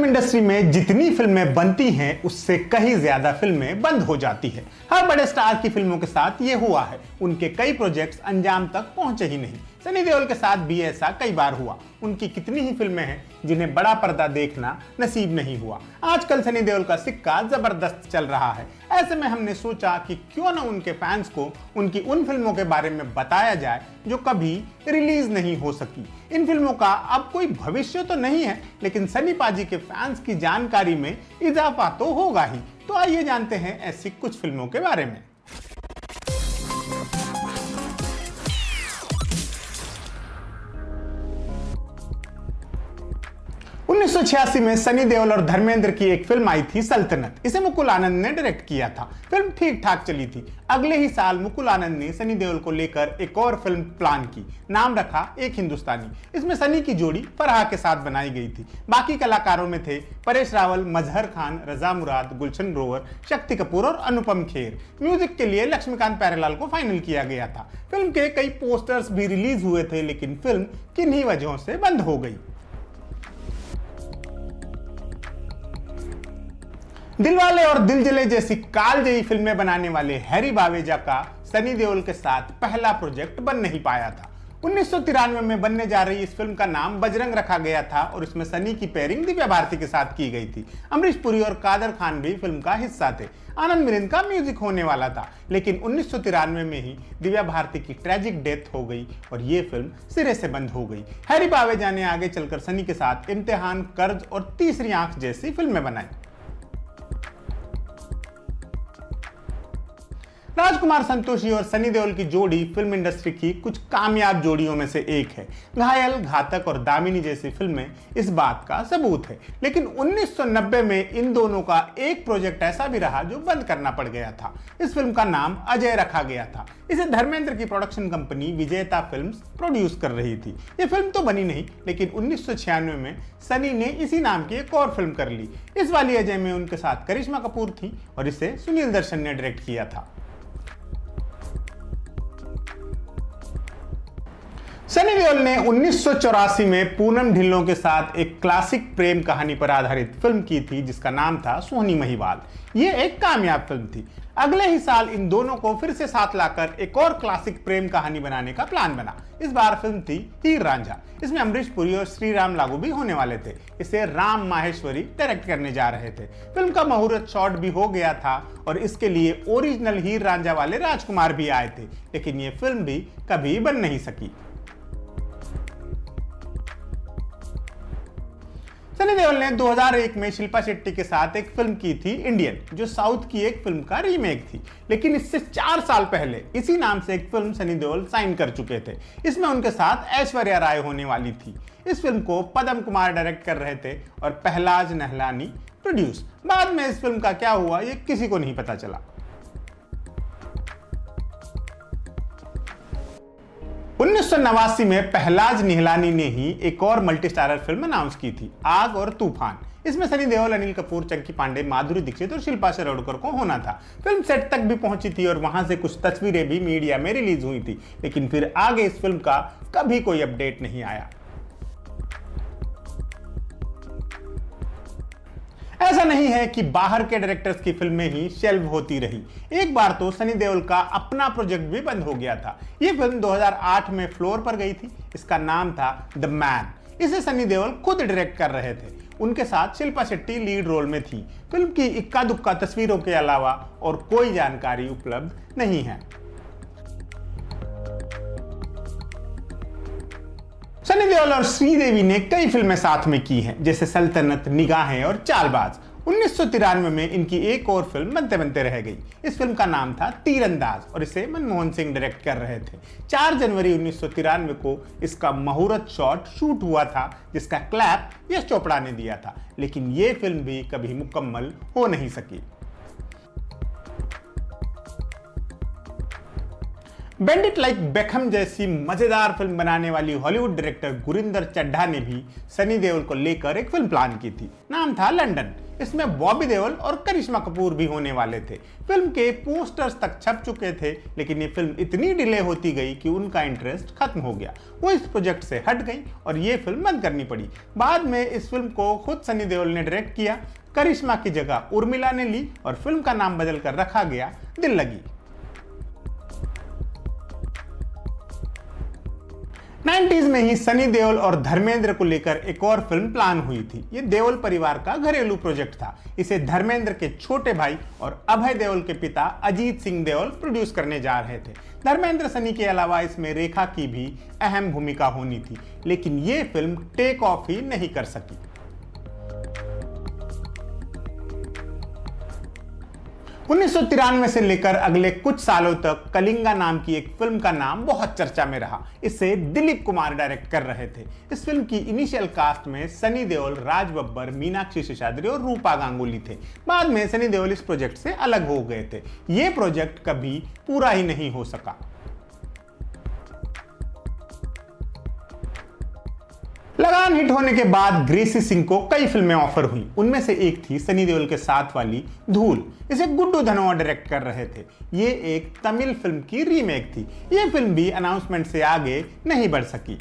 Film industry में जितनी फिल्में बनती हैं उससे कहीं ज्यादा फिल्में बंद हो जाती है। हर बड़े स्टार की फिल्मों के साथ ये हुआ है। उनके कई प्रोजेक्ट्स अंजाम तक पहुंचे ही नहीं। सनी देओल के साथ भी ऐसा कई बार हुआ। उनकी कितनी ही फिल्में हैं जिन्हें बड़ा पर्दा देखना नसीब नहीं हुआ। आजकल सनी देओल का सिक्का जबरदस्त चल रहा है। ऐसे में हमने सोचा कि क्यों न उनके फैंस को उनकी उन फिल्मों के बारे में बताया जाए जो कभी रिलीज नहीं हो सकी। इन फिल्मों का अब कोई भविष्य तो नहीं है, लेकिन सनी पाजी के फैंस की जानकारी में इजाफा तो होगा ही। तो आइए जानते हैं ऐसी कुछ फिल्मों के बारे में। 1986 में सनी देओल और धर्मेंद्र की एक फिल्म आई थी सल्तनत। इसे मुकुल आनंद ने डायरेक्ट किया था। फिल्म ठीक ठाक चली थी। अगले ही साल मुकुल आनंद ने सनी देओल को लेकर एक और फिल्म प्लान की। नाम रखा एक हिंदुस्तानी। इसमें सनी की जोड़ी फराह के साथ बनाई गई थी। बाकी कलाकारों में थे परेश रावल, मजहर खान, रजा मुराद, गुलशन ग्रोवर, शक्ति कपूर और अनुपम खेर। म्यूजिक के लिए लक्ष्मीकांत प्यारेलाल को फाइनल किया गया था। फिल्म के कई पोस्टर्स भी रिलीज हुए थे, लेकिन फिल्म किन्हीं वजहों से बंद हो गई। दिलवाले और दिल जले जैसी कालजयी फिल्में बनाने वाले हैरी बावेजा का सनी देओल के साथ पहला प्रोजेक्ट बन नहीं पाया था। 1993 में बनने जा रही इस फिल्म का नाम बजरंग रखा गया था और इसमें सनी की पेयरिंग दिव्या भारती के साथ की गई थी। अमरीश पुरी और कादर खान भी फिल्म का हिस्सा थे। आनंद मिलिंद का म्यूजिक होने वाला था, लेकिन 1993 में ही दिव्या भारती की ट्रेजिक डेथ हो गई और ये फिल्म सिरे से बंद हो गई। हैरी बावेजा ने आगे चलकर सनी के साथ इम्तिहान, कर्ज और तीसरी आंख जैसी फिल्में बनाई। राजकुमार संतोषी और सनी देओल की जोड़ी फिल्म इंडस्ट्री की कुछ कामयाब जोड़ियों में से एक है। घायल, घातक और दामिनी जैसी फिल्में इस बात का सबूत है। लेकिन 1990 में इन दोनों का एक प्रोजेक्ट ऐसा भी रहा जो बंद करना पड़ गया था। इस फिल्म का नाम अजय रखा गया था। इसे धर्मेंद्र की प्रोडक्शन कंपनी विजेता फिल्म्स प्रोड्यूस कर रही थी। ये फिल्म तो बनी नहीं, लेकिन 1996 में सनी ने इसी नाम की एक और फिल्म कर ली। इस वाली अजय में उनके साथ करिश्मा कपूर थी और इसे सुनील दर्शन ने डायरेक्ट किया था। सनी देओल ने 1984 में पूनम ढिल्लों के साथ एक क्लासिक प्रेम कहानी पर आधारित फिल्म की थी जिसका नाम था सोहनी महिवाल। ये एक कामयाब फिल्म थी। अगले ही साल इन दोनों को फिर से साथ लाकर एक और क्लासिक प्रेम कहानी बनाने का प्लान बना। इस बार फिल्म थी हीर रांझा। इसमें अमरीश पुरी और श्रीराम लागू भी होने वाले थे। इसे राम माहेश्वरी डायरेक्ट करने जा रहे थे। फिल्म का मुहूर्त शॉट भी हो गया था और इसके लिए ओरिजिनल हीर रांझा वाले राजकुमार भी आए थे, लेकिन ये फिल्म भी कभी बन नहीं सकी। सनी देओल ने 2001 में शिल्पा शेट्टी के साथ एक फिल्म की थी इंडियन, जो साउथ की एक फिल्म का रीमेक थी। लेकिन इससे 4 साल पहले इसी नाम से एक फिल्म सनी देओल साइन कर चुके थे। इसमें उनके साथ ऐश्वर्या राय होने वाली थी। इस फिल्म को पदम कुमार डायरेक्ट कर रहे थे और पहलाज नहलानी प्रोड्यूस। बाद में इस फिल्म का क्या हुआ ये किसी को नहीं पता चला। 1989 में पहलाज निहलानी ने ही एक और मल्टी स्टारर फिल्म अनाउंस की थी, आग और तूफान। इसमें सनी देओल, अनिल कपूर, चंकी पांडे, माधुरी दीक्षित और शिल्पा शिरोडकर को होना था। फिल्म सेट तक भी पहुंची थी और वहां से कुछ तस्वीरें भी मीडिया में रिलीज हुई थी, लेकिन फिर आगे इस फिल्म का कभी कोई अपडेट नहीं आया। ऐसा नहीं है कि बाहर के डायरेक्टर्स की फिल्में ही शेल्व होती रही। एक बार तो सनी देओल का अपना प्रोजेक्ट भी बंद हो गया था। यह फिल्म 2008 में फ्लोर पर गई थी। इसका नाम था द मैन। इसे सनी देओल खुद डायरेक्ट कर रहे थे। उनके साथ शिल्पा शेट्टी लीड रोल में थी। फिल्म की इक्का दुक्का तस्वीरों के अलावा और कोई जानकारी उपलब्ध नहीं है। सनी देओल और श्रीदेवी ने कई फिल्में साथ में की हैं, जैसे सल्तनत, निगाहें और चालबाज। 1993 में इनकी एक और फिल्म बनते बनते रह गई। इस फिल्म का नाम था तीरंदाज और इसे मनमोहन सिंह डायरेक्ट कर रहे थे। 4 जनवरी 1993 को इसका मुहूर्त शॉट शूट हुआ था, जिसका क्लैप यश चोपड़ा ने दिया था, लेकिन ये फिल्म भी कभी मुकम्मल हो नहीं सकी। बैंडिट लाइक बेकहम जैसी मजेदार फिल्म बनाने वाली हॉलीवुड डायरेक्टर गुरिंदर चड्ढा ने भी सनी देओल को लेकर एक फिल्म प्लान की थी। नाम था लंदन। इसमें बॉबी देओल और करिश्मा कपूर भी होने वाले थे। फिल्म के पोस्टर्स तक छप चुके थे, लेकिन ये फिल्म इतनी डिले होती गई कि उनका इंटरेस्ट खत्म हो गया। वो इस प्रोजेक्ट से हट गई और ये फिल्म बंद करनी पड़ी। बाद में इस फिल्म को खुद सनी देओल ने डायरेक्ट किया। करिश्मा की जगह उर्मिला ने ली और फिल्म का नाम बदलकर रखा गया दिल लगी। 90s में ही सनी देओल और धर्मेंद्र को लेकर एक और फिल्म प्लान हुई थी। ये देओल परिवार का घरेलू प्रोजेक्ट था। इसे धर्मेंद्र के छोटे भाई और अभय देओल के पिता अजीत सिंह देओल प्रोड्यूस करने जा रहे थे। धर्मेंद्र सनी के अलावा इसमें रेखा की भी अहम भूमिका होनी थी, लेकिन ये फिल्म टेक ऑफ ही नहीं कर सकी। 1993 से लेकर अगले कुछ सालों तक कलिंगा नाम की एक फिल्म का नाम बहुत चर्चा में रहा। इसे दिलीप कुमार डायरेक्ट कर रहे थे। इस फिल्म की इनिशियल कास्ट में सनी देओल, राज बब्बर, मीनाक्षी शेषाद्री और रूपा गांगुली थे। बाद में सनी देओल इस प्रोजेक्ट से अलग हो गए थे। ये प्रोजेक्ट कभी पूरा ही नहीं हो सका। लगान हिट होने के बाद ग्रेसी सिंह को कई फिल्में ऑफर हुई। उनमें से एक थी सनी देओल के साथ वाली धूल। इसे गुड्डू धनोआ डायरेक्ट कर रहे थे। ये एक तमिल फिल्म की रीमेक थी। ये फिल्म भी अनाउंसमेंट से आगे नहीं बढ़ सकी।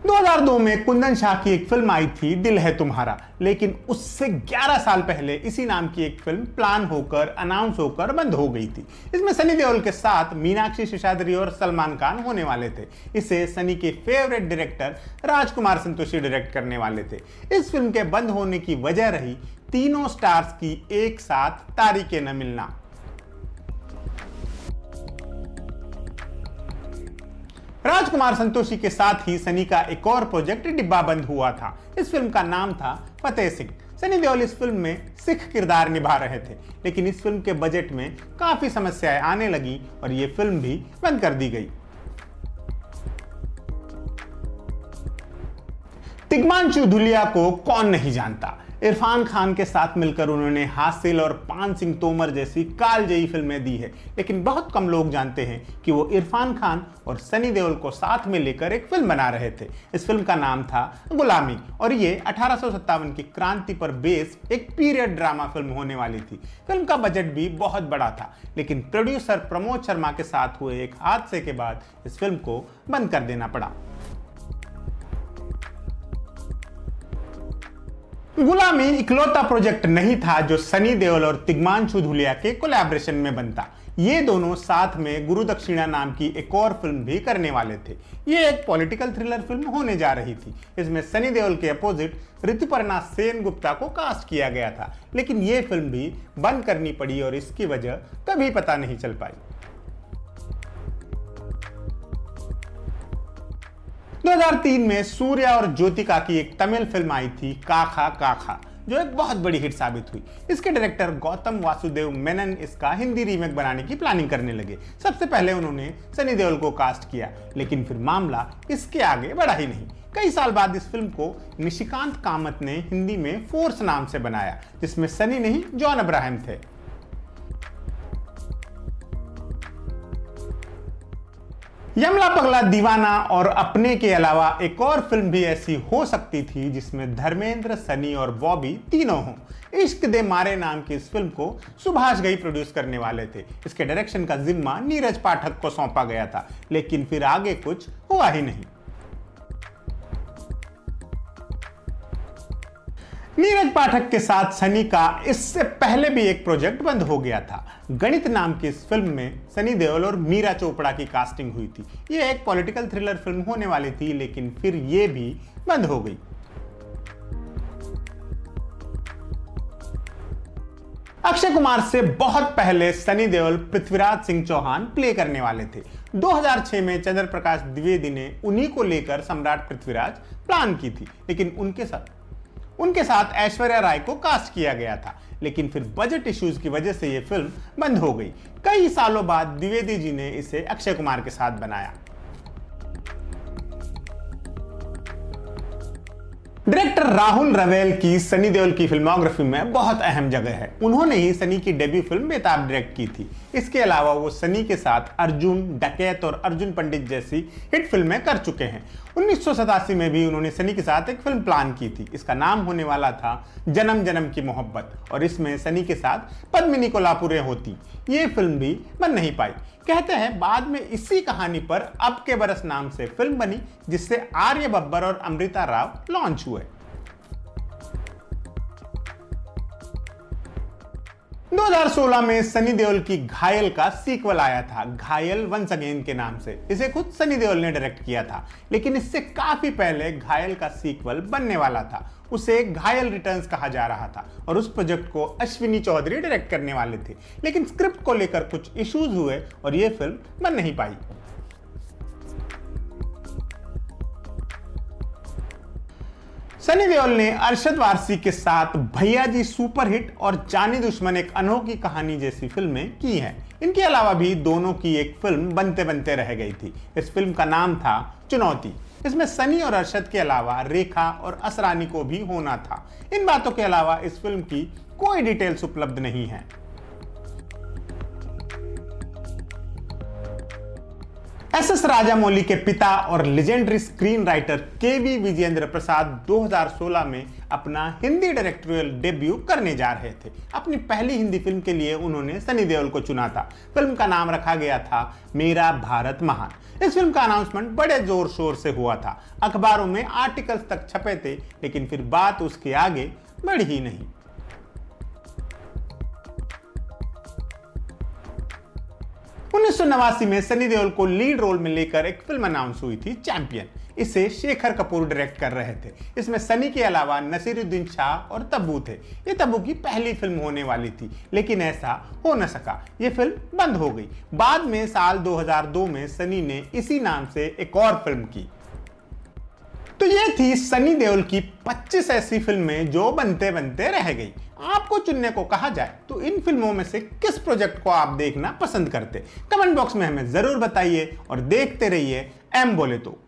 2002 में कुंदन शाह की एक फिल्म आई थी दिल है तुम्हारा, लेकिन उससे 11 साल पहले इसी नाम की एक फिल्म प्लान होकर, अनाउंस होकर बंद हो गई थी। इसमें सनी देओल के साथ मीनाक्षी शेषाद्री और सलमान खान होने वाले थे। इसे सनी के favourite director Rajkumar Santoshi direct करने वाले थे। इस फिल्म के बंद होने की वजह रही तीनों स्टार्स की एक साथ तारीखें न मिलना। राजकुमार संतोषी के साथ ही सनी का एक और प्रोजेक्ट डिब्बा बंद हुआ था। इस फिल्म का नाम था फतेह सिंह। सनी देओल इस फिल्म में सिख किरदार निभा रहे थे, लेकिन इस फिल्म के बजट में काफी समस्याएं आने लगी और ये फिल्म भी बंद कर दी गई। तिग्मांशु धूलिया को कौन नहीं जानता। इरफान खान के साथ मिलकर उन्होंने हासिल और पान सिंह तोमर जैसी कालजयी फिल्में दी है, लेकिन बहुत कम लोग जानते हैं कि वो इरफान खान और सनी देओल को साथ में लेकर एक फिल्म बना रहे थे। इस फिल्म का नाम था गुलामी और ये 1857 की क्रांति पर बेस्ड एक पीरियड ड्रामा फिल्म होने वाली थी। फिल्म का बजट भी बहुत बड़ा था, लेकिन प्रोड्यूसर प्रमोद शर्मा के साथ हुए एक हादसे के बाद इस फिल्म को बंद कर देना पड़ा। गुलामी इकलौता प्रोजेक्ट नहीं था जो सनी देओल और तिग्मांशु धूलिया के कोलैबोरेशन में बनता। ये दोनों साथ में गुरु दक्षिणा नाम की एक और फिल्म भी करने वाले थे। ये एक पॉलिटिकल थ्रिलर फिल्म होने जा रही थी। इसमें सनी देओल के अपोजिट ऋतुपर्णा सेन गुप्ता को कास्ट किया गया था, लेकिन ये फिल्म भी बंद करनी पड़ी और इसकी वजह कभी पता नहीं चल पाई। 2003 में सूर्या और ज्योतिका की एक तमिल फिल्म आई थी काखा काखा, जो एक बहुत बड़ी हिट साबित हुई। इसके डायरेक्टर गौतम वासुदेव मेनन इसका हिंदी रीमेक बनाने की प्लानिंग करने लगे। सबसे पहले उन्होंने सनी देओल को कास्ट किया, लेकिन फिर मामला इसके आगे बढ़ा ही नहीं। कई साल बाद इस फिल्म को निशिकांत कामत ने हिंदी में फोर्स नाम से बनाया, जिसमें सनी नहीं जॉन अब्राहम थे। यमला पगला दीवाना और अपने के अलावा एक और फिल्म भी ऐसी हो सकती थी जिसमें धर्मेंद्र, सनी और बॉबी तीनों हों। इश्क दे मारे नाम की इस फिल्म को सुभाष घई प्रोड्यूस करने वाले थे। इसके डायरेक्शन का जिम्मा नीरज पाठक को सौंपा गया था, लेकिन फिर आगे कुछ हुआ ही नहीं। नीरज पाठक के साथ सनी का इससे पहले भी एक प्रोजेक्ट बंद हो गया था। गणित नाम की इस फिल्म में सनी देओल और मीरा चोपड़ा की कास्टिंग हुई थी। यह एक पॉलिटिकल थ्रिलर फिल्म होने वाली थी, लेकिन फिर यह भी बंद हो गई। अक्षय कुमार से बहुत पहले सनी देओल पृथ्वीराज सिंह चौहान प्ले करने वाले थे। 2006 में चंद्र प्रकाश द्विवेदी ने उन्हीं को लेकर सम्राट पृथ्वीराज प्लान की थी, लेकिन उनके साथ ऐश्वर्या राय को कास्ट किया गया था, लेकिन फिर बजट इश्यूज की वजह से यह फिल्म बंद हो गई। कई सालों बाद द्विवेदी जी ने इसे अक्षय कुमार के साथ बनाया। डायरेक्टर राहुल रवेल की सनी देओल की फिल्मोग्राफी में बहुत अहम जगह है। उन्होंने ही सनी की डेब्यू फिल्म बेताब डायरेक्ट की थी। इसके अलावा वो सनी के साथ अर्जुन, डकैत और अर्जुन पंडित जैसी हिट फिल्में कर चुके हैं। 1987 में भी उन्होंने सनी के साथ एक फिल्म प्लान की थी। इसका नाम होने वाला था जन्म जन्म की मोहब्बत और इसमें सनी के साथ पद्मिनी कोल्हापुरे होती। ये फिल्म भी बन नहीं पाई। कहते हैं बाद में इसी कहानी पर अब के बरस नाम से फिल्म बनी, जिससे आर्य बब्बर और अमृता राव लॉन्च हुए। 2016 में सनी देओल की घायल का सीक्वल आया था, घायल वंस अगेन के नाम से। इसे खुद सनी देओल ने डायरेक्ट किया था, लेकिन इससे काफी पहले घायल का सीक्वल बनने वाला था। उसे घायल रिटर्न्स कहा जा रहा था और उस प्रोजेक्ट को अश्विनी चौधरी डायरेक्ट करने वाले थे, लेकिन स्क्रिप्ट को लेकर कुछ इश्यूज हुए और यह फिल्म बन नहीं पाई। सनी देओल ने अरशद वारसी के साथ भैया जी सुपरहिट और जानी दुश्मन एक अनोखी कहानी जैसी फिल्में की हैं। इनके अलावा भी दोनों की एक फिल्म बनते बनते रह गई थी। इस फिल्म का नाम था चुनौती। इसमें सनी और अरशद के अलावा रेखा और असरानी को भी होना था। इन बातों के अलावा इस फिल्म की कोई डिटेल्स उपलब्ध नहीं है। एस राजामौली के पिता और लेजेंडरी स्क्रीन राइटर केवी विजेंद्र प्रसाद 2016 में अपना हिंदी डायरेक्टोरियल डेब्यू करने जा रहे थे। अपनी पहली हिंदी फिल्म के लिए उन्होंने सनी देओल को चुना था। फिल्म का नाम रखा गया था मेरा भारत महान। इस फिल्म का अनाउंसमेंट बड़े जोर शोर से हुआ था, अखबारों में आर्टिकल्स तक छपे थे, लेकिन फिर बात उसके आगे बढ़ी ही नहीं। 1989 में सनी देओल को लीड रोल में लेकर एक फिल्म अनाउंस हुई थी, चैंपियन। इसे शेखर कपूर डायरेक्ट कर रहे थे। इसमें सनी के अलावा नसीरुद्दीन शाह और तब्बू थे। ये तब्बू की पहली फिल्म होने वाली थी, लेकिन ऐसा हो न सका। ये फिल्म बंद हो गई। बाद में साल 2002 में सनी ने इसी नाम से एक और फिल्म की। तो ये थी सनी देओल की 25 ऐसी फिल्में जो बनते बनते रह गई। आपको चुनने को कहा जाए तो इन फिल्मों में से किस प्रोजेक्ट को आप देखना पसंद करते? कमेंट बॉक्स में हमें जरूर बताइए और देखते रहिए एम बोले तो।